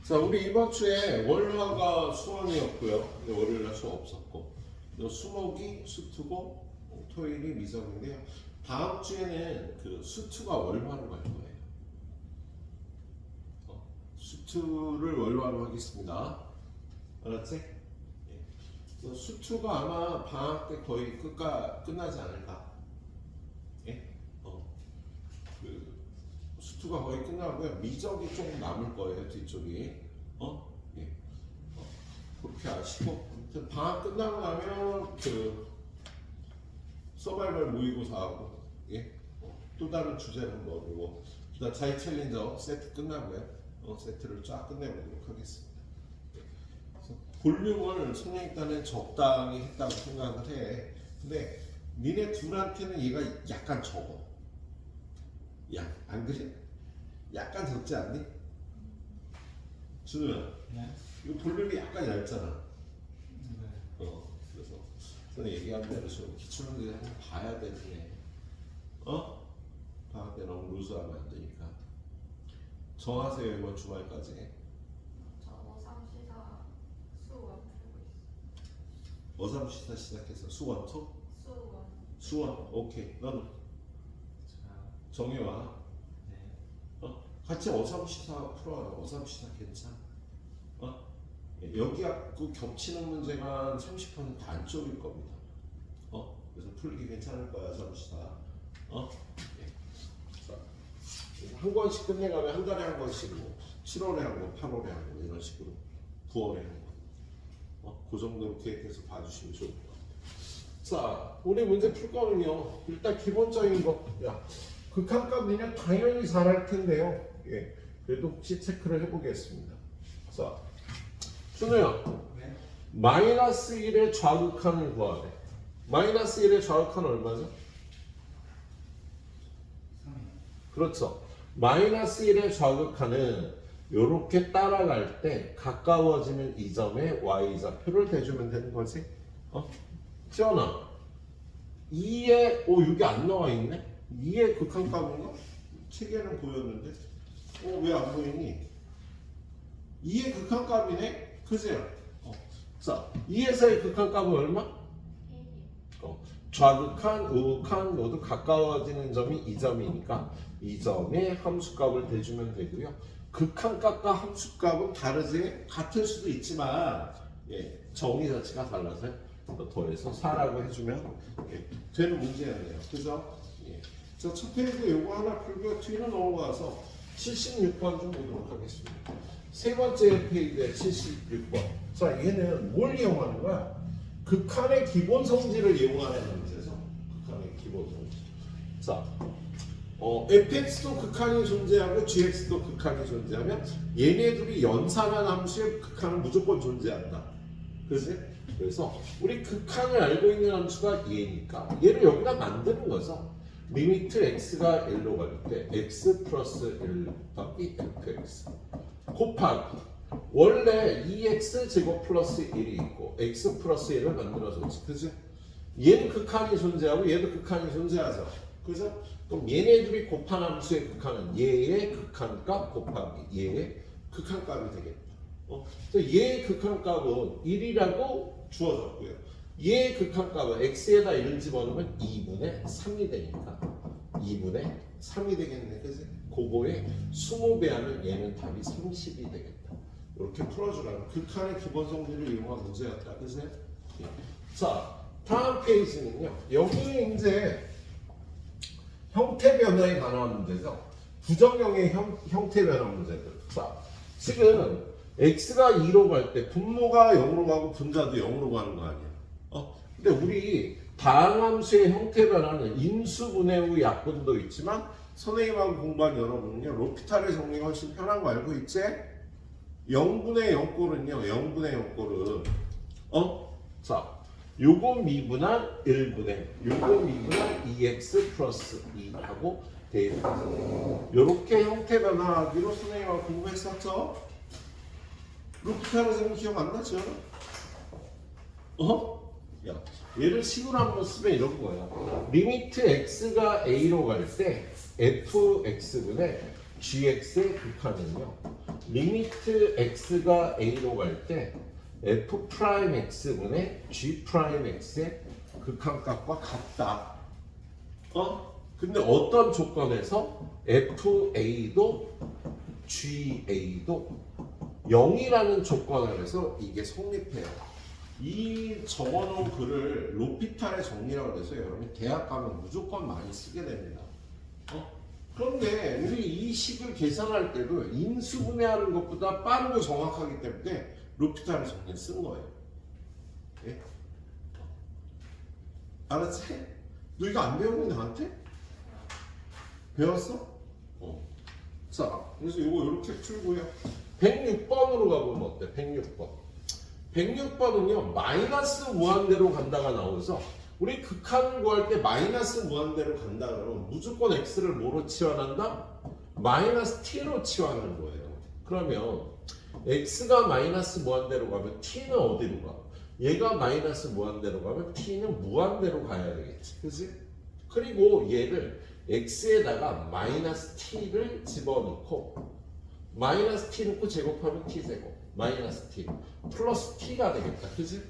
자, 우리 이번 주에 월화가 수원이었고요. 근데 월요일날 수업 없었고, 수목이 수투고, 토요일이 미적인데요. 다음 주에는 그 수투가 월화로 갈 거예요. 수투를 월화로 하겠습니다. 알았지? 예. 수투가 아마 방학 때 거의 끝나지 않을까? 예? 그 수투가 거의 끝나고요. 미적이 조금 남을 거예요. 뒤쪽이. 예. 그렇게 아시고, 방학 끝나고 나면 그 서바이벌 모의고사하고, 예? 또 다른 주제는 뭐고, 그다음 자이 챌린저 세트 끝나고요. 세트를 쫙 끝내보도록 하겠습니다. 그래서 볼륨을 선생님 딴에 적당히 했다고 생각을 해. 근데 니네 둘한테는 얘가 약간 적어. 야, 안 그래? 약간 적지 않니? 준우야, 네. 이 볼륨이 약간 얇잖아. 네. 그래서 저는 얘기한 대로 좀 기출문제 한번 봐야 되네. 방학 때 너무 루즈하면 안 되니까. 정하세요. 이번 주말까지. 저 오3시사 수원 풀고 있어요. 어삼시사 시작해서 수원투? 수원. 수원. 오케이. 너는 정혜와 네. 같이 어삼시사 풀어요. 어삼시사 괜찮아. 예, 여기하고 겹치는 문제가 30% 안쪽일 겁니다. 그래서 풀기 괜찮을 거야. 어삼시사. 예. 자, 한 권씩 끝내가면 한 달에 한 권씩 뭐 7월에 한 권, 8월에 한 권 이런 식으로 9월에 한 권. 그 정도로 계획해서 봐주시면 좋을 것 같아요. 자, 우리 문제 풀 거는요. 일단 기본적인 거. 야, 극한값이냐 당연히 잘할 텐데요. 예, 그래도 혹시 체크를 해보겠습니다. 자, 준우야, 네. 마이너스 1의 좌극한을 구하래. 마이너스 1의 좌극한 얼마죠? 3이. 그렇죠. 마이너스 1의 좌극한은 이렇게 따라갈 때 가까워지는 이 점에 y좌표를 대주면 되는 거지. 지연아, 2의 여기 안 나와 있네. 2의 극한값인가? 책에는 보였는데 왜 안 보이니? 2의 극한값이네? 그지? 자, 2에서의 극한값은 얼마? 1이요. 좌극한, 우극한 모두 가까워지는 점이 이 점이니까 이 점에 함수값을 대주면 되고요. 극한값과 함수값은 다르지 같을 수도 있지만 예, 정의 자체가 달라서 더해서 4라고 해주면 되는 문제였네요. 그죠? 예. 자, 첫 페이지 요거 하나 풀고 뒤로 넘어가서 76번 좀 보도록 하겠습니다. 세 번째 페이지에 76번. 자, 얘는 뭘 이용하는 거야? 극한의 기본 성질을 이용하는 문제죠. 극한의 기본 성질. 자, fx도 극한이 존재하고 gx도 극한이 존재하면 얘네들이 연산한 함수의 극한은 무조건 존재한다. 그렇지? 그래서 우리 극한을 알고 있는 함수가 얘니까 얘를 여기다 만드는 거죠. 리미트 x가 1로 갈 때 x 플러스 1 더하기 fx 곱하기 원래 2x 제곱 플러스 1이 있고 x 플러스 1을 만들어줬지. 그죠? 얘는 극한이 존재하고 얘도 극한이 존재하죠. 그죠? 그럼 얘네들이 곱한 함수의 극한은 얘의 극한값 곱하기 얘의 극한값이 되겠다. 그래서 얘의 극한값은 1이라고 주어졌고요. 얘의 극한값은 x에다 1을 집어넣으면 2분의 3이 되니까 2분의 3이 되겠네. 그지? 그거에 20배 하면 얘는 답이 30이 되겠다. 이렇게 풀어주라는 극한의 기본 성질을 이용한 문제였다. 그지? 예. 자, 다음 페이지는요. 여기는 이제 형태 변화에 관한 문제죠. 부정형의 형태 변화 문제들. 자, 지금 x가 2로 갈 때 분모가 0으로 가고 분자도 0으로 가는 거 아니야. 근데 우리 다항함수의 형태 변화는 인수분해 후 약분도 있지만 선생님하고 공부한 여러분은요. 로피탈의 정리가 훨씬 편한 거 알고 있지? 0분의 0꼴은요. 0분의 0꼴은 자, 요거 미분한 1분의 요거 미분한 2x 플러스 2하고 대입해서 요렇게 형태 변화하기로 선생님하고 공부했었죠? 루피탈의 정리 기억 안 나죠? 야, 얘를 식으로 한번 쓰면 이런 거야. 리미트 x가 a로 갈 때 fx분의 gx의 극한은요. 리미트 x가 a로 갈 때 f 프라임 x분의 g 프라임 x의 극한값과 같다. 근데 어떤 조건에서 fa도 ga도 0이라는 조건 아래서 이게 성립해요. 이 적어놓은 글을 로피탈의 정리라고 해서 여러분이 대학 가면 무조건 많이 쓰게 됩니다. 그런데 우리 이 식을 계산할 때도 인수분해하는 것보다 빠르고 정확하기 때문에 로피탈의 정리를 쓴 거예요. 예? 알았지? 너 이거 안 배웠니 나한테? 배웠어? 자, 그래서 이거 이렇게 풀고요. 106번으로 가보면 어때? 106번. 106번은요, 마이너스 무한대로 간다가 나오면서 우리 극한을 구할 때 마이너스 무한대로 간다 그러면 무조건 x를 뭐로 치환한다? 마이너스 t로 치환하는 거예요. 그러면 x가 마이너스 무한대로 가면 t는 어디로 가? 얘가 마이너스 무한대로 가면 t는 무한대로 가야 되겠지. 그치? 그리고 얘를 x에다가 마이너스 t를 집어넣고 마이너스 t 넣고 제곱하면 t제곱 마이너스 t 플러스 t가 되겠다. 그치?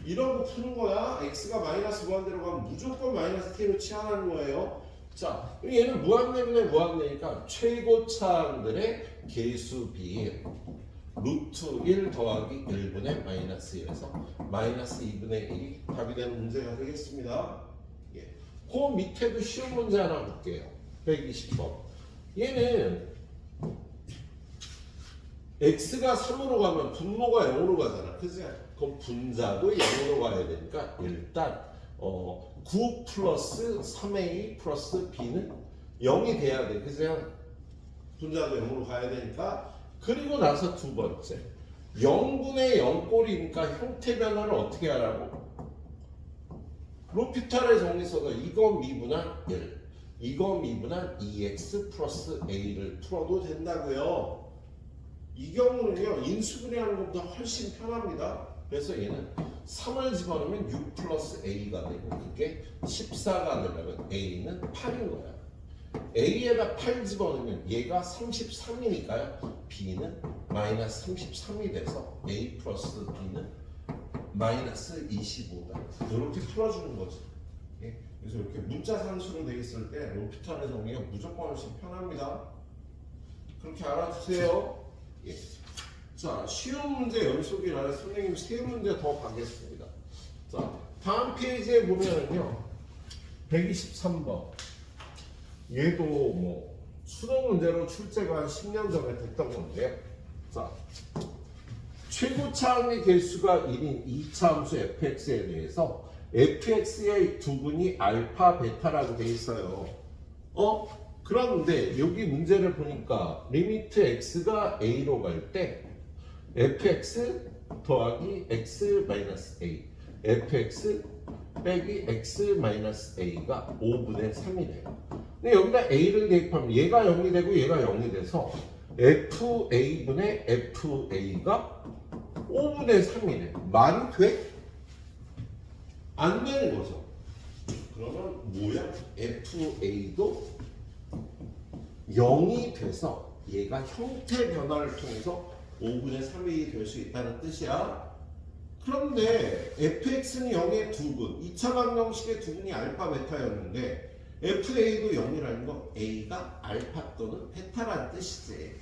이런 거 푸는 거야. x가 마이너스 무한대로 가면 무조건 마이너스 t로 치환하는 거예요. 자, 얘는 무한대분의 무한대니까 최고차항들의 개수 비율 루트 1 더하기 1분의 마이너스 1에서 마이너스 2분의 1이 답이 되는 문제가 되겠습니다. 예. 그 밑에도 쉬운 문제 하나 볼게요. 120번. 얘는 x가 3으로 가면 분모가 0으로 가잖아. 그치? 그럼 분자도 0으로 가야 되니까 일단 9 플러스 3a 플러스 b는 0이 돼야 돼. 그치? 분자도 0으로 가야 되니까. 그리고 나서 두 번째 0분의 0꼴이니까 형태 변화를 어떻게 하라고? 로피탈의 정리서가 이거 미분한 1 이거 미분한 2x 플러스 a를 풀어도 된다고요. 이 경우는요 인수분해하는 것보다 훨씬 편합니다. 그래서 얘는 3을 집어넣으면 6 플러스 a가 되고 그게 14가 되려면 a는 8인 거야. a에다 8 집어넣으면 얘가 33이니까요. b는 마이너스 33이 돼서 a 플러스 b는 마이너스 25다. 이렇게 풀어주는 거죠. 예? 그래서 이렇게 문자 산수로 되어 있을 때 로피탈의 정리가 무조건 훨씬 편합니다. 그렇게 알아두세요. 예. 자, 쉬운 문제 연속이라 선생님 3문제 더 가겠습니다. 자, 다음 페이지에 보면은요 123번 얘도 뭐 수능 문제로 출제가 한 10년 전에 됐던 건데요. 자, 최고차항의 개수가 1인 2차 함수 fx에 대해서 fx의 두 분이 알파, 베타라고 돼 있어요. 그런데 여기 문제를 보니까 리미트 x가 a로 갈 때 fx 더하기 x 마이너스 a fx 빼기 x 마이너스 a가 5분의 3이 돼요. 근데 여기다 a를 대입하면 얘가 0이 되고 얘가 0이 돼서 fa분의 fa가 5분의 3이네. 말이 돼? 안 되는 거죠. 그러면 뭐야? fa도 0이 돼서 얘가 형태 변화를 통해서 5분의 3이 될 수 있다는 뜻이야. 그런데 fx는 0의 2분, 2차 방정식의 2분이 알파, 베타였는데 fa도 0이라는 건 a가 알파 또는 베타라는 뜻이지.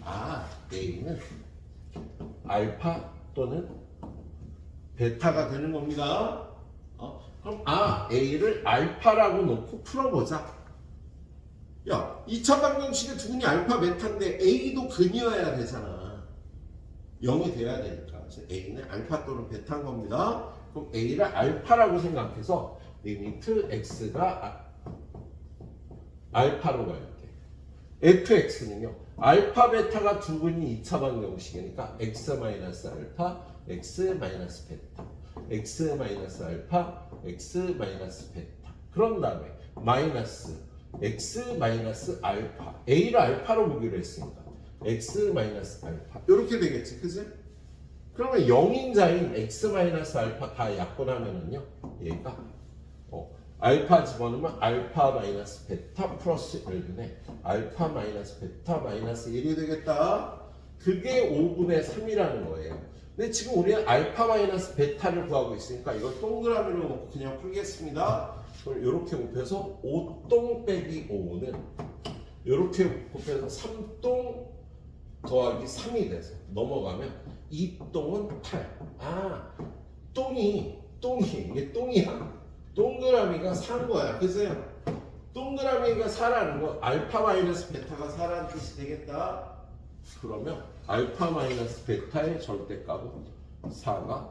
아, a는 알파 또는 베타가 되는 겁니다. 그럼 a를 알파라고 놓고 풀어보자. 야, 2차 방정식의 2분이 알파, 베타인데 a도 근이어야 되잖아. 0이 돼야 되니까. 그래서 a는 알파 또는 베타인 겁니다. 그럼 a를 알파라고 생각해서 리미트 x가 알파로 갈 때 fx는요 알파 베타가 두 분이 2차 방정식이니까 x 마이너스 알파 x 마이너스 베타 x 마이너스 알파 x 마이너스 베타 그런 다음에 마이너스 x 마이너스 알파 a를 알파로 보기로 했으니까 x 마이너스 알파 이렇게 되겠지, 그치? 그러면 0인자인 x 마이너스 알파 다 약분하면은요 얘가 알파 집어넣으면 알파 마이너스 베타 플러스 1분의 알파 마이너스 베타 마이너스 1이 되겠다. 그게 5분의 3이라는 거예요. 근데 지금 우리는 알파 마이너스 베타를 구하고 있으니까 이걸 동그라미로 놓고 그냥 풀겠습니다. 그럼 이렇게 곱해서 5동 빼기 5는 이렇게 곱해서 3동 더하기 3이 돼서 넘어가면 2똥은 8. 아, 똥이 이게 똥이야. 동그라미가 4인 거야. 그래서 동그라미가 4라는 거 알파 마이너스 베타가 4라는 뜻이 되겠다. 그러면 알파 마이너스 베타의 절대값은 4가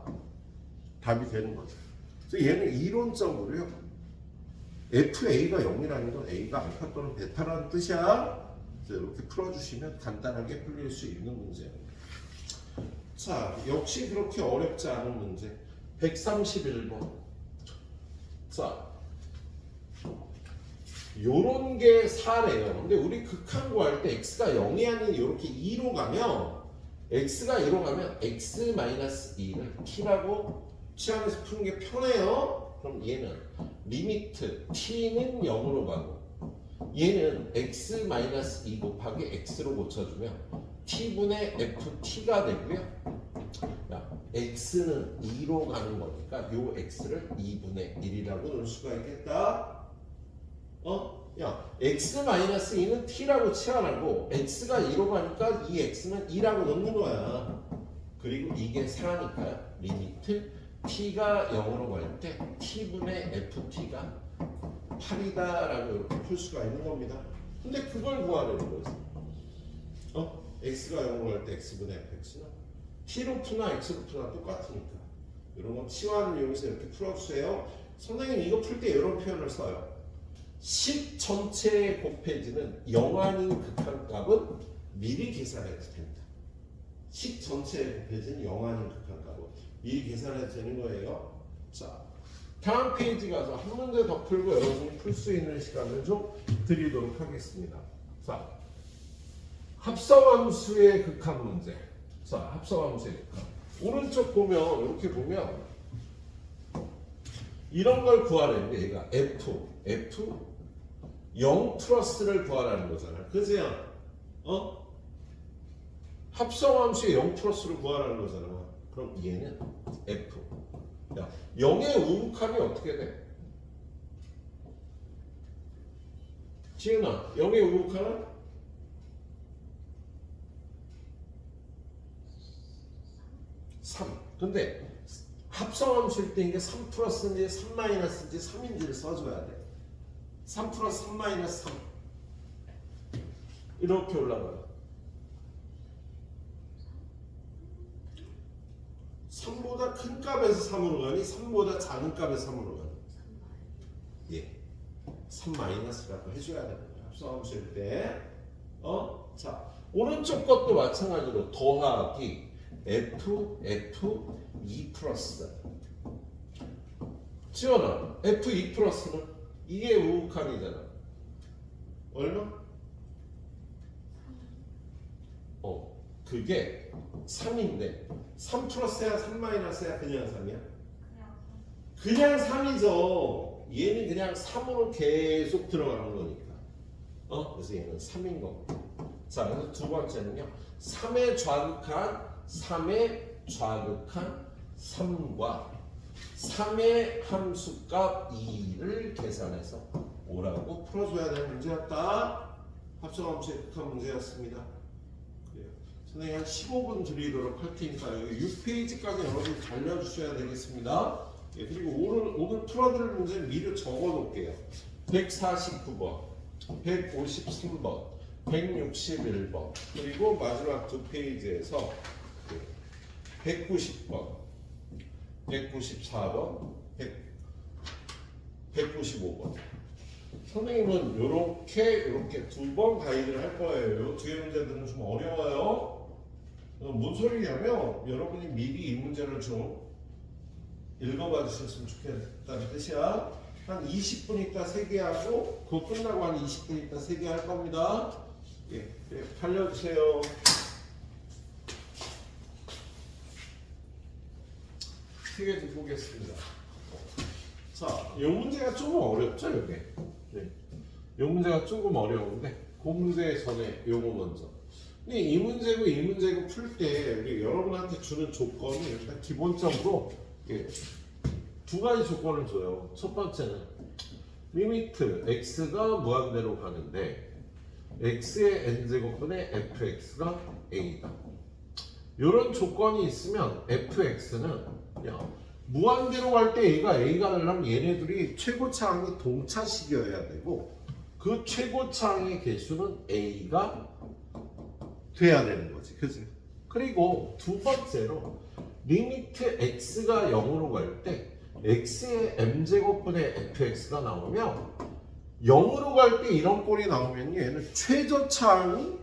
답이 되는 거죠. 그래서 얘는 이론적으로요. FA가 0이라는 건 A가 알파 또는 베타라는 뜻이야. 이렇게 풀어주시면 간단하게 풀릴 수 있는 문제입니다. 자, 역시 그렇게 어렵지 않은 문제. 131번. 자, 요런 게 4래요. 근데 우리 극한 구할 때 x가 0이 아닌 이렇게 2로 가면 x가 2로 가면 x-2를 t라고 취하면서 푸는 게 편해요. 그럼 얘는 리미트 t는 0으로 가고 얘는 x-2 곱하기 x로 고쳐주면 t분의 ft가 되고요. 야, x는 2로 가는 거니까 요 x를 2분의 1이라고 넣을 수가 있겠다. 야, x-2는 t라고 치환하고 x가 2로 가니까 이 x는 2라고 넣는 거야. 그리고 이게 4니까요. 리미트 t가 0으로 갈 때 t분의 ft가 8이다라고 이렇게 풀 수가 있는 겁니다. 근데 그걸 구하려는 거지. x가 0으로 갈 때 x분의 fx는 t로 푸나 x로 푸나 똑같으니까 이런 거 치환을 이용해서 이렇게 풀어주세요. 선생님 이거 풀 때 이런 표현을 써요. 식 전체의 곱해지는 0 아닌 극한값은 미리 계산해도 됩니다. 식 전체의 곱해지는 0 아닌 극한값은 미리 계산해도 되는 거예요. 자, 다음 페이지 가서 한 문제 더 풀고 여러분이 풀 수 있는 시간을 좀 드리도록 하겠습니다. 자, 합성함수의 극한 문제. 자, 합성함수의 극한. 오른쪽 보면 이렇게 보면 이런 걸 구하라는 게 얘가 F 0 플러스를 구하라는 거잖아. 그죠? 합성함수의 0 플러스를 구하라는 거잖아. 그럼 얘는 F. 야, 0의 우극함이 어떻게 돼? 지은아, 0의 우극함은? 3. 근데 합성함수일 때 이게 3 플러스인지 3 마이너스인지 3인지를 써줘야 돼. 3 플러스 3 마이너스 3 이렇게 올라가요. 3보다 큰 값에서 3으로 가니 3보다 작은 값에서 3으로 가니? 예, 3 마이너스라고 해줘야 되는 거야. 합성함수일 때. 자, 오른쪽 것도 마찬가지로 더하기 F 2 플러스. 지원아, F 2 플러스는 이게 우극함이잖아. 얼마? 그게 3인데 3 플러스야 3 마이너스야 그냥 3이야? 그냥 3이죠. 얘는 그냥 3으로 계속 들어가는 거니까. 그래서 얘는 3인 겁니다. 자, 그래서 두 번째는요. 3의 좌극한 3과 3의 함수값 2를 계산해서 오라고 풀어줘야 되는 문제였다. 합성함수의 극한 문제였습니다. 그래요. 선생님 한 15분 드리도록 할 테니까 여기 6페이지까지 여러분 달려주셔야 되겠습니다. 예, 그리고 오늘 풀어드릴 문제는 미리 적어놓을게요. 149번, 153번, 161번, 그리고 마지막 두 페이지에서 190번, 194번, 195번. 선생님은 이렇게 두 번 가이드를 할 거예요. 뒤에 문제들은 좀 어려워요. 뭔 소리냐면 여러분이 미리 이 문제를 좀 읽어봐 주셨으면 좋겠다는 뜻이야. 한 20분 있다 3개 하고 그거 끝나고 한 20분 있다 3개 할 겁니다. 예, 달려주세요. 세 개 좀 보겠습니다. 자, 자, 이 문제가 조금 어렵죠, 이게. 네. 이 문제가 조금 어려운데, 그 문제 전에 요거 먼저. 근데 이 문제고 풀 때 우리 여러분한테 주는 조건이 일단 기본적으로 예, 두 가지 조건을 줘요. 첫 번째는 리미트 x가 무한대로 가는데 x의 n제곱분의 fx가 a다. 이런 조건이 있으면 fx는 야, 무한대로 갈 때 a가 되려면 얘네들이 최고차항이 동차식이어야 되고 그 최고차항의 개수는 a가 돼야 되는 거지, 그치? 그리고 두 번째로 리미트 x가 0으로 갈 때 x의 m제곱분의 fx가 나오면 0으로 갈 때 이런 꼴이 나오면 얘는 최저차항이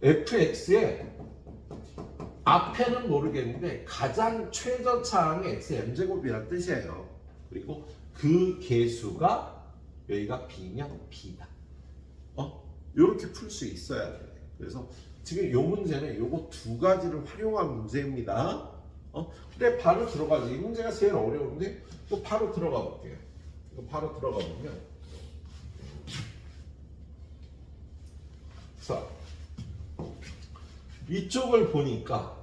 fx의 앞에는 모르겠는데 가장 최저차항이 x의 m제곱이라는 뜻이에요. 그리고 그 개수가 여기가 b면 b다. 이렇게 풀 수 있어야 돼. 그래서 지금 이 문제는 요거 두 가지를 활용한 문제입니다. 근데 바로 들어가지. 이 문제가 제일 어려운데 또 바로 들어가 볼게요. 이거 바로 들어가 보면 자 이쪽을 보니까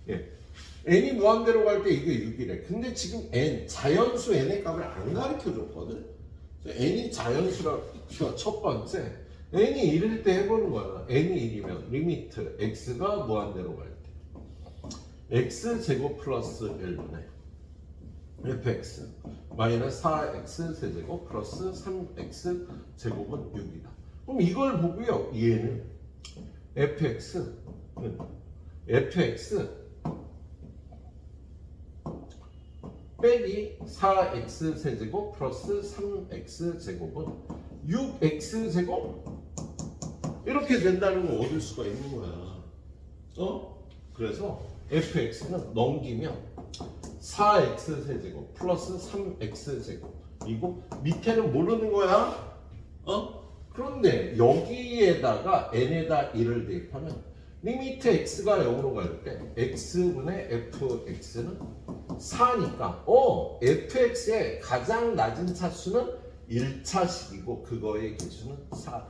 예, n이 무한대로 갈 때 이게 6이래. 근데 지금 n 자연수 n의 값을 안 가르쳐 줬거든. n이 자연수라 첫 번째 n이 1일 때 해보는 거야. n이 1이면 리미트 x가 무한대로 갈 때 x제곱 플러스 1분의 fx 마이너스 4x 세제곱 플러스 3x 제곱은 6이다. 그럼 이걸 보고요. 얘는 fx 빼기 4x 세제곱 플러스 3x 제곱은 6x 제곱 이렇게 된다는 걸 얻을 수가 있는 거야. 그래서 fx는 넘기면 4x 세제곱 플러스 3x 제곱 이거 밑에는 모르는 거야. 그런데 여기에다가 n에다 1을 대입하면 리미트 x가 0으로 갈 때 x분의 fx는 4니까 fx의 가장 낮은 차수는 1차식이고 그거의 개수는 4다.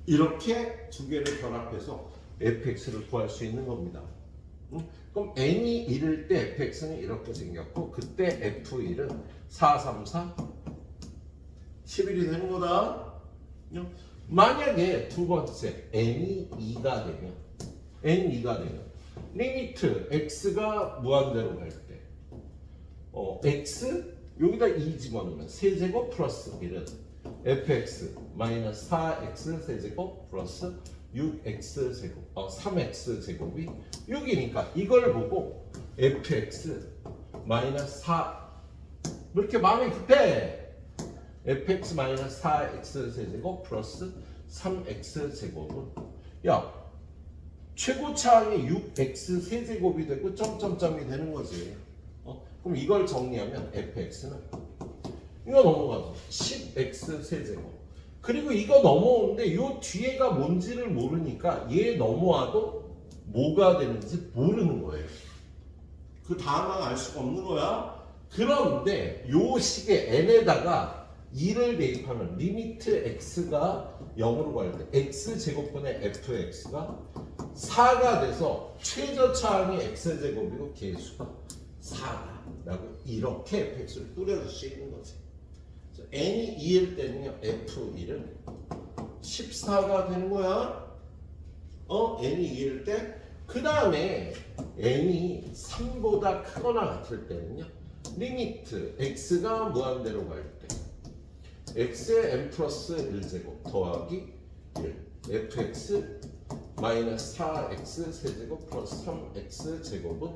이렇게 두 개를 결합해서 fx를 구할 수 있는 겁니다. 그럼 n이 1일 때 fx는 이렇게 생겼고 그때 f1은 4, 3, 4, 11이 되는 거다. 만약에 두 번째 n이 2가 되면 리미트 x가 무한대로 갈 때 x 여기다 2 집어넣으면 세제곱 플러스 1은 fx 마이너스 4x 세제곱 플러스 6x 제곱 3x 제곱이 6이니까 이걸 보고 fx 마이너스 4 이렇게 마음이 급해. fx 마이너스 4x 세제곱 플러스 3x 제곱은 야 최고차항이 6x 세제곱이 되고 점점점이 되는 거지. 그럼 이걸 정리하면 fx는 이거 넘어가죠. 10x 세제곱. 그리고 이거 넘어오는데 요 뒤에가 뭔지를 모르니까 얘 넘어와도 뭐가 되는지 모르는 거예요. 그 다음은 알 수가 없는 거야. 그런데 요 식의 n에다가 2를 대입하면 리미트 x가 0으로 갈 때 x제곱분의 fx가 4가 돼서 최저차항이 x제곱이고 개수가 4다 라고 이렇게 fx를 뿌려줄 수 있는 거지. n이 2일 때는요 f1은 14가 되는 거야. n이 2일 때 그 다음에 n이 3보다 크거나 같을 때는요 리미트 x가 무한대로 갈 때 x의 n 플러스 1제곱 더하기 1 fx 마이너스 4x 세제곱 플러스 3x 제곱은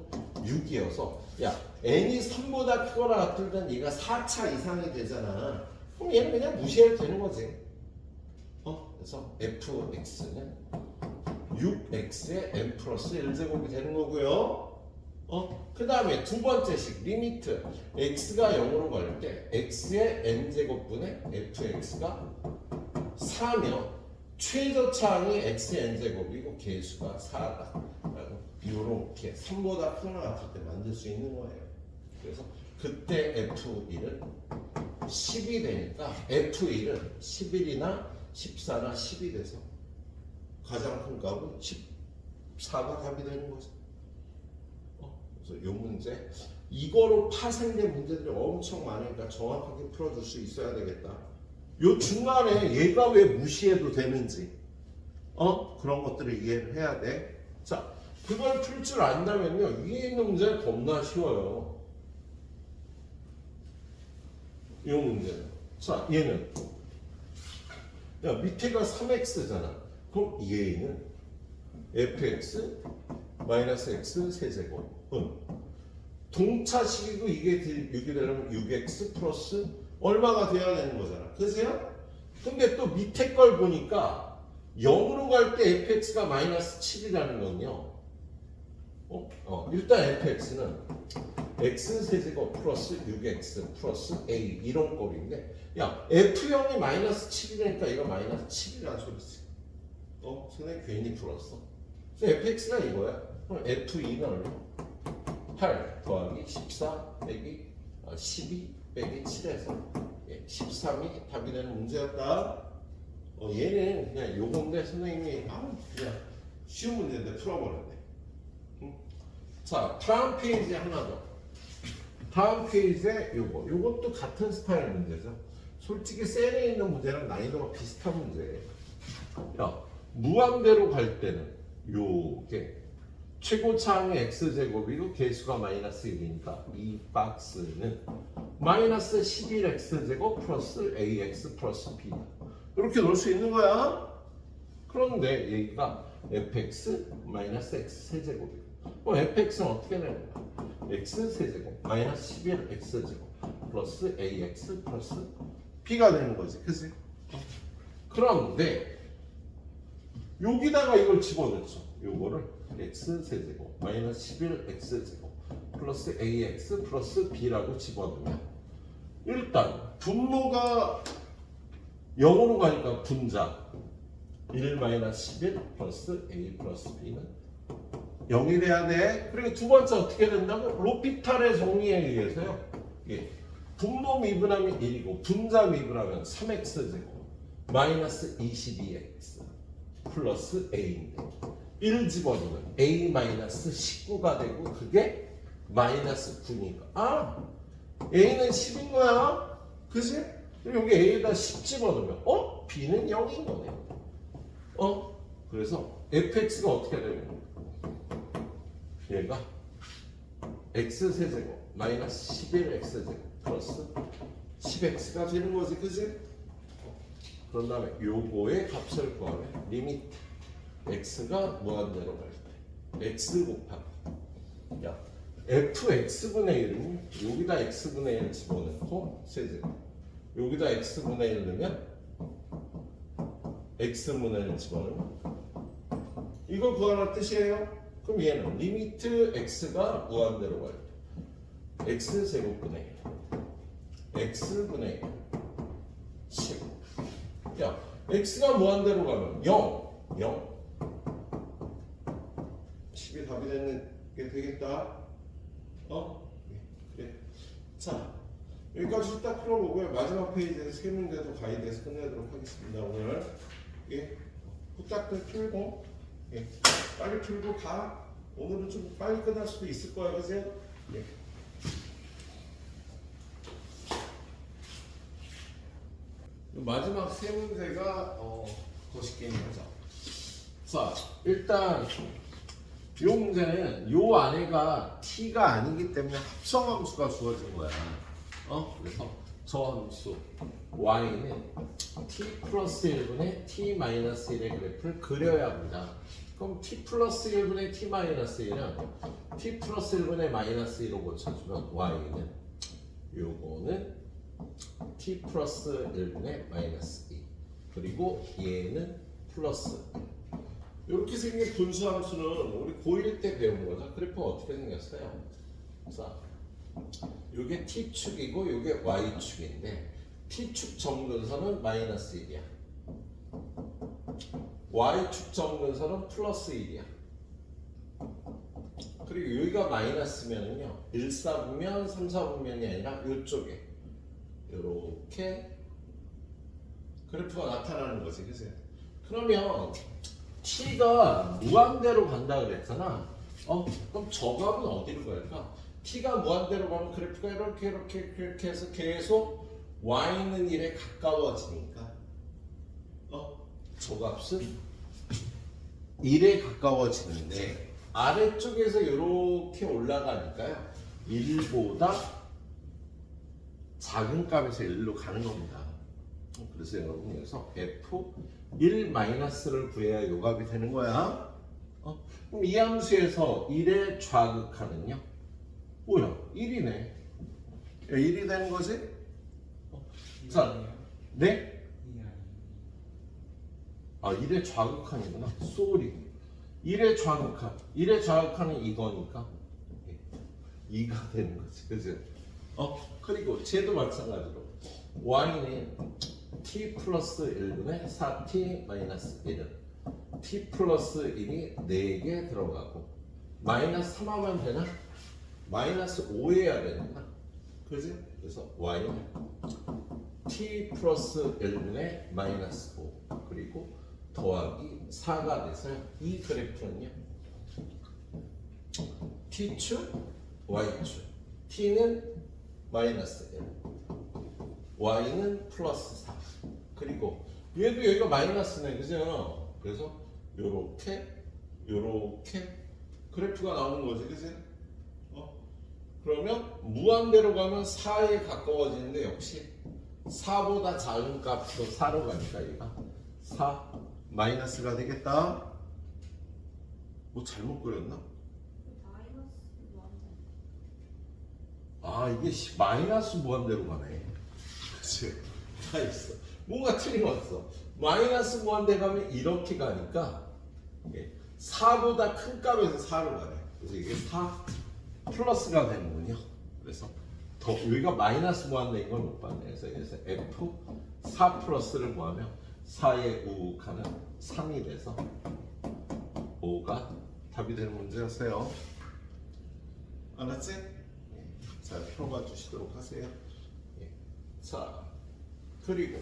6이어서 야 n이 3보다 크거나 같을 땐 얘가 4차 이상이 되잖아. 그럼 얘는 그냥 무시해도 되는 거지. 그래서 fx는 6x의 n 플러스 1제곱이 되는 거고요. 그 다음에 두 번째 식 리미트 x가 0으로 갈 때 x의 n제곱분의 fx가 4면 최저차항이 x의 n제곱이고 개수가 4다 라고 이렇게 3보다 크거나 같을 때 만들 수 있는 거예요. 그래서 그때 F1은 10이 되니까 F1은 11이나 14나 10이 돼서 가장 큰 값은 14가 답이 되는 거죠. 그래서 이 문제 이거로 파생된 문제들이 엄청 많으니까 정확하게 풀어줄 수 있어야 되겠다. 요 중간에 얘가 왜 무시해도 되는지 그런 것들을 이해를 해야 돼. 자, 그걸 풀 줄 안다면요 위에 있는 문제 겁나 쉬워요. 이 문제는 자 얘는 야 밑에가 3x잖아. 그럼 얘는 fx 마이너스 x 세제곱은 동차식이고 이게 6이 되려면 6x 플러스 얼마가 돼야 되는 거잖아. 그죠? 근데 또 밑에 걸 보니까 0으로 갈 때 fx가 마이너스 7이라는 건요. 일단 fx는 x 세제곱 플러스 6x 플러스 a 이런 꼴인데 야 f0이 마이너스 7이니까 이거 마이너스 7이라는 소리지. 선생님 괜히 풀었어. fx가 이거야. 그럼 f2는 8 더하기 14 빼기 12 빼기 7에서 13이 답이 되는 문제였다. 얘는 그냥 요건데 선생님이 그냥 쉬운 문제인데 풀어버렸네. 자 다음 페이지에 하나 더. 다음 페이지에 요것도 같은 스타일 문제죠. 솔직히 셀에 있는 문제랑 난이도가 비슷한 문제예요. 야 무한대로 갈 때는 요게 최고차항의 x제곱이고 개수가 마이너스 1이니까 이 박스는 마이너스 11x제곱 플러스 ax 플러스 b 이렇게 놓을 수 있는 거야. 그런데 얘가 fx 마이너스 x 세제곱이고 그럼 fx는 어떻게 되는 거야? x 세제곱 마이너스 11x제곱 플러스 ax 플러스 b가 되는 거지. 그치? 그런데 여기다가 이걸 집어넣죠. 요거를 x 세제곱 마이너스 11x제곱 플러스 ax 플러스 b라고 집어넣으면 일단 분모가 0으로 가니까 분자 1 마이너스 11 플러스 a 플러스 b는 0이 돼야 돼. 그리고 두 번째 어떻게 된다고? 로피탈의 정리에 의해서요. 분모 미분하면 1이고 분자 미분하면 3x제곱 마이너스 22x 플러스 a인데 1 집어넣으면 a 마이너스 19가 되고 그게 마이너스 9니까 a는 10인 거야. 그치? 그리고 여기 a에다 10 집어넣으면 b는 0인 거네. 그래서 fx가 어떻게 되는 거야? 얘가 x 세제곱 마이너스 11x제곱 플러스 10x가 되는 거지. 그치? 그런 다음에 요거의 값을 구하면 리미트 x가 무한대로 갈 때 x 곱하기 fx분의 1은 여기다 x분의 1 집어넣고 세제곱 여기다 x분의 1 넣으면 x분의 1 집어넣으면 이걸 구하는 뜻이에요. 그럼 얘는 리미트 x가 무한대로 갈 때 x제곱분의 1 x분의 1 10 x가 무한대로 가면 0 10이 답이 되는 게 되겠다. 그래. 자 여기까지 딱 풀어보고요. 마지막 페이지에서 세 문제도 가이드해서 끝내도록 하겠습니다. 오늘 후딱들 풀고 빨리 풀고 가. 오늘은 좀 빨리 끝날 수도 있을 거야. 그치? 마지막 세 문제가 거시게임 하자. 자 일단 이 문제는 요 안에가 t가 아니기 때문에 합성함수가 주어진 거야. 그래서 저 함수 y는 t 플러스 1분의 t 마이너스 1의 그래프를 그려야 합니다. 그럼 t 플러스 1분의 t 마이너스 1은 t 플러스 1분의 마이너스 1로 고쳐주면 y는 요거는 t 플러스 1분의 마이너스 2 그리고 얘는 플러스 1 이렇게 생긴 분수함수는 우리 고1 때 배운 거죠. 그래프가 어떻게 생겼어요? 자, 요게 t축이고 요게 y축인데 t축 점근선은 마이너스 1이야. y축 점근선은 플러스 1이야. 그리고 여기가 마이너스면은요 1, 4분면 3, 4분면이 아니라 이쪽에 이렇게 그래프가 나타나는 거지, 그치? 그러면 t가 무한대로 간다 그랬잖아. 그럼 저 값은 어디로 갈까? t가 무한대로 가면 그래프가 이렇게 해서 계속 y는 1에 가까워지니까 저 값은 1에 가까워지는데 아래쪽에서 이렇게 올라가니까요 1보다 작은 값에서 1로 가는 겁니다. 그래서 여러분 여기서 f1-를 구해야 요 값이 되는 거야. 그럼 이 함수에서 1의 좌극하는요 뭐야? 1이네. 1이 되는 거지? 자, 네? 아, 1의 좌극한이구나. 쏘리. 1의 좌극한은 이거니까 2가 되는 거지. 그죠? 그리고 쟤도 마찬가지로 y는 t 플러스 1분의 4t 마이너스 1은 t 플러스 1이 4개 들어가고 마이너스 3 하면 되나? 마이너스 5 해야 되는구나. 그지? 그래서 y는 t 플러스 1분의 마이너스 5 그리고 더하기 4가 돼서 이 그래프는요 t축, y축 t는 마이너스 1 y는 플러스 4 그리고 얘도 여기가 마이너스네, 그죠? 그래서 요렇게 그래프가 나오는 거지, 그지? 그러면 무한대로 가면 4에 가까워지는데 역시 4보다 작은 값도 4로 가니까 얘가 4 마이너스가 되겠다. 뭐 잘못 그렸나? 마이너스 무한대. 아 이게 마이너스 무한대로 가네. 그치? 다 있어. 뭔가 틀림없어. 마이너스 무한대 가면 이렇게 가니까 4보다 큰 값에서 4로 가네. 그래서 이게 4 플러스가 되는군요. 그래서 더 여기가 마이너스 무한대인 걸 못 봤네. 그래서 f 4 플러스를 구하면 4의 우극하는 3이 돼서 5가 답이 되는 문제였어요. 알았지? 자, 풀어봐 주시도록 하세요. 자, 그리고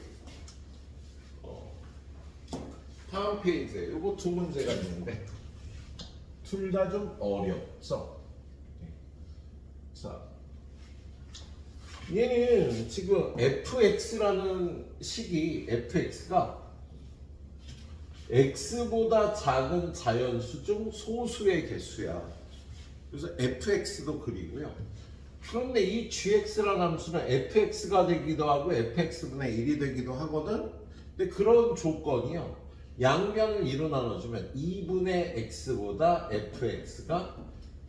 다음 페이지에 요거 두 문제가 있는데 둘 다 좀 어렵죠? 자, 얘는 지금 fx라는 식이 fx가 x보다 작은 자연수 중 소수의 개수야. 그래서 fx도 그리고요. 그런데 이 gx라는 함수는 fx가 되기도 하고 fx분의 1이 되기도 하거든. 근데 그런 조건이요. 양변을 2로 나눠주면 2분의 x보다 fx가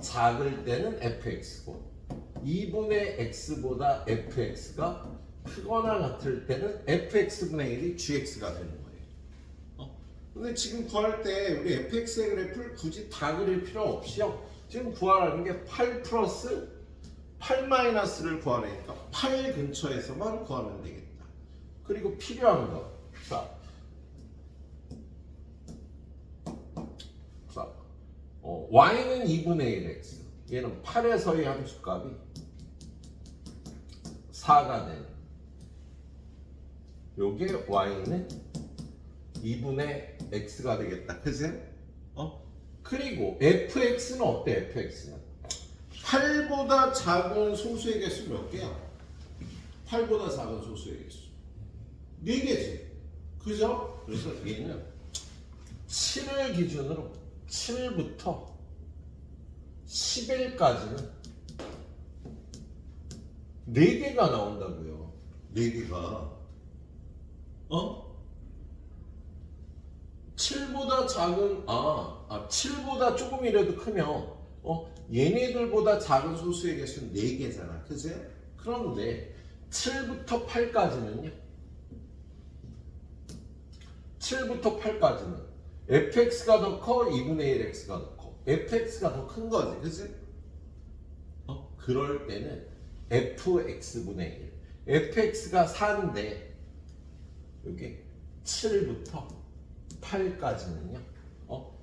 작을 때는 fx고 2분의 x보다 fx가 크거나 같을 때는 fx분의 1이 gx가 되는 거예요. 근데 지금 구할 때 우리 fx의 그래프를 굳이 다 그릴 필요 없이요. 지금 구하라는 게 8 플러스 8 마이너스를 구하라니까 8 근처에서만 구하면 되겠다. 그리고 필요한 거. 자, y는 2분의 1x. 얘는 8에서의 함수값이 4가 되는. 요게 y는 2분의 x가 되겠다. 그치? 그리고 fx는 어때? fx는 8보다 작은 소수의 개수 몇 개야? 8보다 작은 소수의 개수 4개지. 그죠? 그래서 얘는 7을 기준으로 7부터 11까지는 4개가 나온다고요. 4개가 7보다 작은 7보다 조금이라도 크면 얘네들보다 작은 소수의 개수는 4개잖아. 그치? 그런데 7부터 8까지는요. 7부터 8까지는 fx가 더 커, 2분의 1x가 더 커. fx가 더 큰 거지. 그치? 그럴 때는 fx분의 1. fx가 4인데 여기 7부터 8까지는요.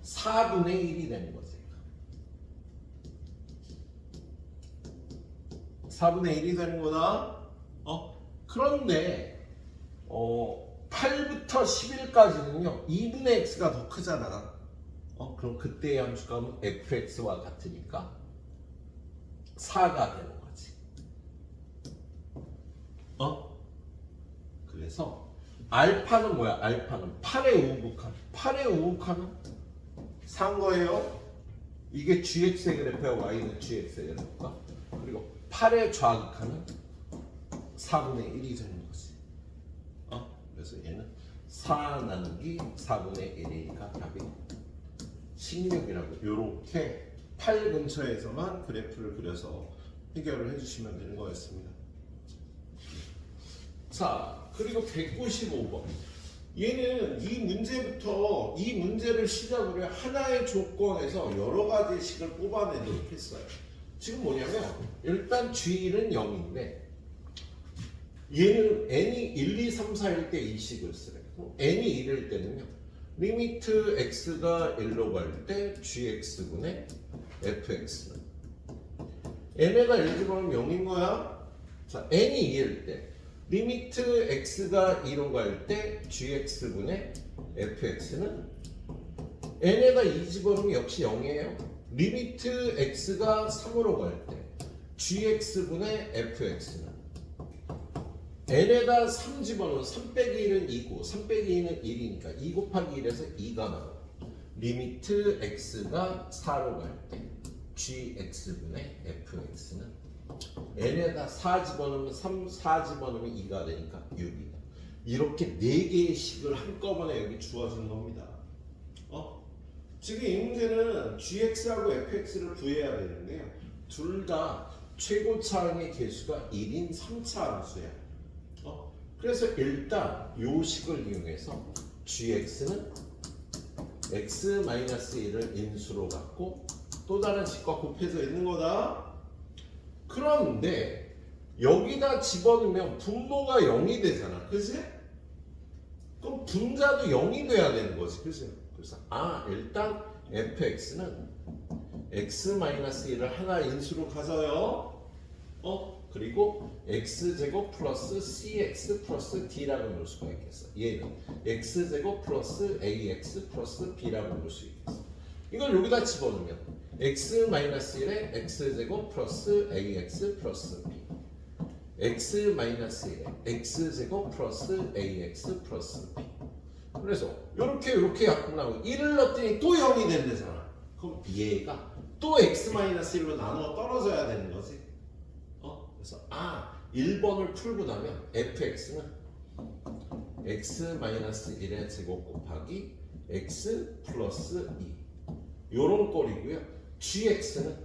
4분의 1이 되는 거지. 4분의 1이 되는 거다. 그런데 8부터 11까지는요 2분의 x가 더 크잖아. 그럼 그때의 함수값은 fx와 같으니까 4가 되는 거지. 그래서 알파는 뭐야? 알파는 8의 우극한. 8의 우극한은 산 거예요. 이게 gx의 그래프야, y는 gx의 그래프가. 그리고 8의 좌극한은 4분의 1이 되는 거지. 그래서 얘는 4 나누기 4분의 1이니까 답이 16이라고. 요렇게 8 근처에서만 그래프를 그려서 해결을 해주시면 되는 거였습니다. 자, 그리고 195번. 얘는 이 문제부터 이 문제를 시작으로 하나의 조건에서 여러 가지 식을 뽑아내도록 했어요. 지금 뭐냐면 일단 G1은 0인데 얘는 n이 1, 2, 3, 4일 때 이 식을 쓰래. n이 1일 때는요. 리미트 x가 1로 갈 때 gx분의 fx는 n에다 1 집어넣으면 0인 거야. 자, n이 2일 때 리미트 x가 2로 갈 때 gx분의 fx는 n에다 2 집어넣으면 역시 0이에요. 리미트 x가 3으로 갈 때 gx분의 fx는 n에다 3 집어넣으면 3 빼기 1은 2고 3 빼기 2는 1이니까 2 곱하기 1에서 2가 나와. 리미트 x가 4로 갈 때 gx분의 fx는 n에다 4 집어넣으면 3, 4 집어넣으면 2가 되니까 6이다. 이렇게 4개의 식을 한꺼번에 여기 주어지는 겁니다. 지금 이 문제는 gx하고 fx를 구해야 되는데요. 둘 다 최고차항의 개수가 1인 3차 함수야. 그래서 일단 요 식을 이용해서 gx는 x-1을 인수로 갖고 또 다른 식과 곱해서 있는 거다. 그런데 여기다 집어넣으면 분모가 0이 되잖아. 그치? 그럼 분자도 0이 돼야 되는 거지. 그치? 그래서 일단 fx는 x-1을 하나 인수로 가져요. 그리고 x제곱 플러스 cx 플러스 d라고 놓을 수가 있겠어. 얘는 x제곱 플러스 ax 플러스 b라고 놓을 수 있겠어. 이걸 여기다 집어넣으면 x-1에 x제곱 플러스 ax 플러스 b x-1에 x제곱 플러스 ax 플러스 b. 그래서 이렇게 갖고 나오고 1을 넣었더니 또 0이 된대잖아. 그럼 얘가 또 x-1로 나누어 떨어져야 되는 거지. 그래서 1번을 풀고 나면 fx는 x-1의 제곱 곱하기 x 플러스 2 요런 꼴이고요. gx는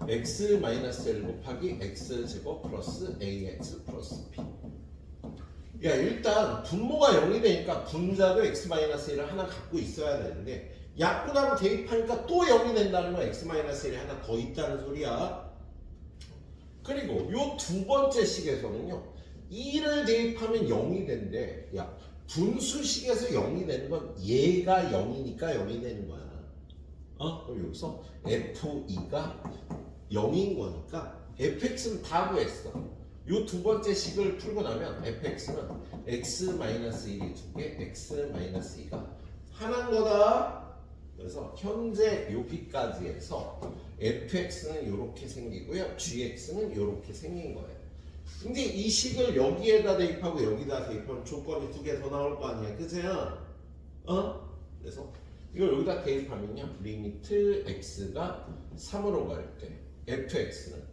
x-1 곱하기 x 제곱 플러스 ax 플러스 b. 야, 일단 분모가 0이 되니까 분자도 x-1을 하나 갖고 있어야 되는데 약분하고 대입하니까 또 0이 된다는 건 x-1이 하나 더 있다는 소리야. 그리고 요 두 번째 식에서는요 2를 대입하면 0이 된대. 야, 분수식에서 0이 되는 건 얘가 0이니까 0이 되는 거야. 그럼 여기서 f2가 0인 거니까 fx는 다 구했어. 요 두 번째 식을 풀고 나면 fx는 x-1이 2개, x-2가 하나인 거다. 그래서 현재 여기까지 해서 fx는 이렇게 생기고요, gx는 이렇게 생긴 거예요. 근데 이 식을 여기에다 대입하고 여기다 대입하면 조건이 2개 더 나올 거 아니야, 그죠? 그래서 이걸 여기다 대입하면요, 리미트 x가 3으로 갈 때 fx는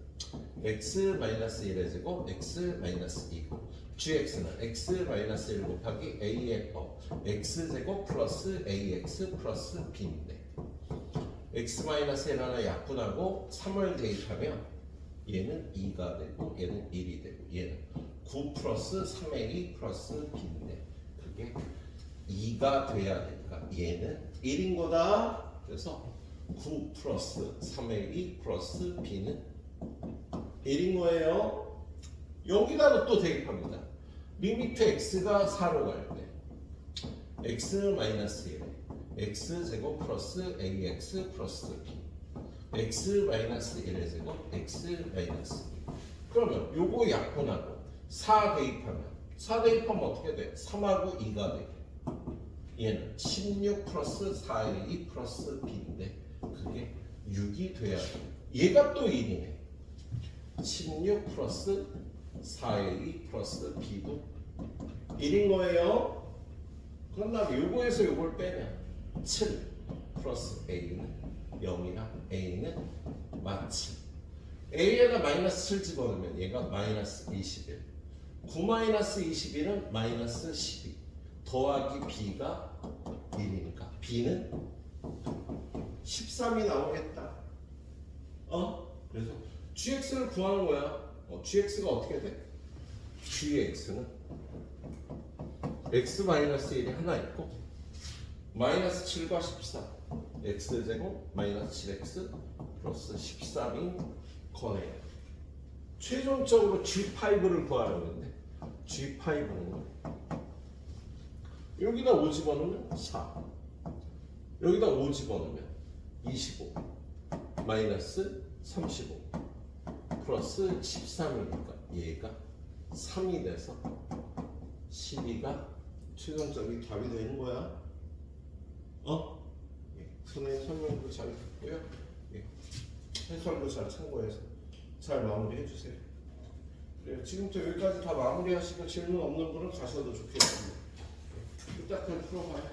x-1의 제곱 x-2고 gx는 x-1 곱하기 a의 x제곱 플러스 ax 플러스 b인데 x-1 하나 약분하고 3을 대입하면 얘는 2가 되고 얘는 1이 되고 얘는 9 플러스 3a 플러스 b인데 그게 2가 돼야 되니까 얘는 1인 거다. 그래서 9 플러스 3a 플러스 b는 1인 거예요. 여기다가 또 대입합니다. 리미트 x가 4로 갈 때 x-1에 x제곱 플러스 ax 플러스 b x 마이너스 1의 제곱 x 마이너스 2. 그러면 요거 약분하고 4 대입하면 4 대입하면 어떻게 돼? 3하고 2가 돼. 얘는 16 플러스 4의 2 플러스 b인데 그게 6이 돼야 돼. 얘가 또 1이네. 16 플러스 4의 2 플러스 b도 1인 거예요. 그런 다음에 요거에서 요걸 빼면 7 플러스 a는 0이랑 a는 마치 a에다 마이너스 7 집어넣으면 얘가 마이너스 21. 9 마이너스 21은 마이너스 12 더하기 b가 1이니까 b는 13이 나오겠다. 그래서 gx를 구하는 거야. gx가 어떻게 돼? gx는 x 마이너스 1이 하나 있고 마이너스 7과 14 x제곱 마이너스 7x 플러스 13인 거네요. 최종적으로 G5를 구하는 건데 G5는 여기다 5 집어넣으면 4 여기다 5 집어넣으면 25 마이너스 35 플러스 13이니까 얘가 3이 돼서 12가 최종적인 답이 되는 거야. 선생님 설명도 잘 듣고요. 해설도 잘 참고해서 잘 마무리해 주세요. 그래요. 지금부터 여기까지 다 마무리하시고 질문 없는 분은 가셔도 좋겠습니다. 이따 그럼 풀어봐요.